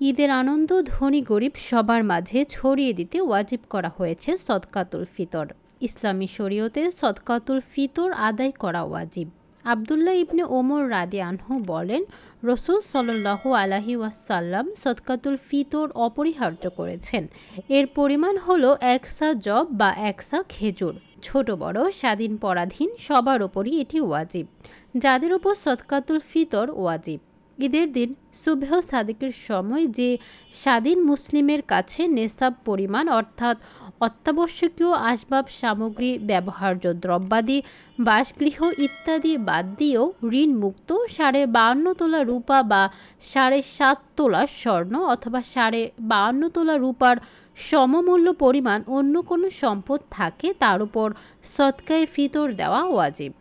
ঈদের আনন্দ ধনী গরিব সবার মাঝে ছড়িয়ে দিতে ওয়াজিব করা হয়েছে সদকাতুল ফিতর। ইসলামী শরীয়তে সদকাতুল ফিতর আদায় করা ওয়াজিব। আবদুল্লাহ ইবনে ওমর রাদিয়াল্লাহু আনহু বলেন, রসূল সাল্লাল্লাহু আলাইহি ওয়াসাল্লাম সদকাতুল ফিতর অপরিহার্য করেছেন। এর পরিমাণ হলো ১ সা যব বা ১ সা খেজুর। ছোট বড় স্বাধীন পরাধীন সবার ওপরই এটি ওয়াজিব, যাদের ওপর সদকাতুল ফিতর ওয়াজিব। ঈদের দিন সুবহ সাদিকের সময় যে স্বাধীন মুসলিমের কাছে নেসাব পরিমাণ অর্থাৎ অত্যাবশ্যকীয় আসবাব সামগ্রী, ব্যবহার্য দ্রব্যাদি, বাসগৃহ ইত্যাদি বাদ দিয়েও ঋণমুক্ত 52.5 তোলা রূপা বা 7.5 তোলা স্বর্ণ অথবা 52.5 তোলা রূপার সমমূল্য পরিমাণ অন্য কোনো সম্পদ থাকে, তার উপর সদকায়ে ফিতর দেওয়া ওয়াজিব।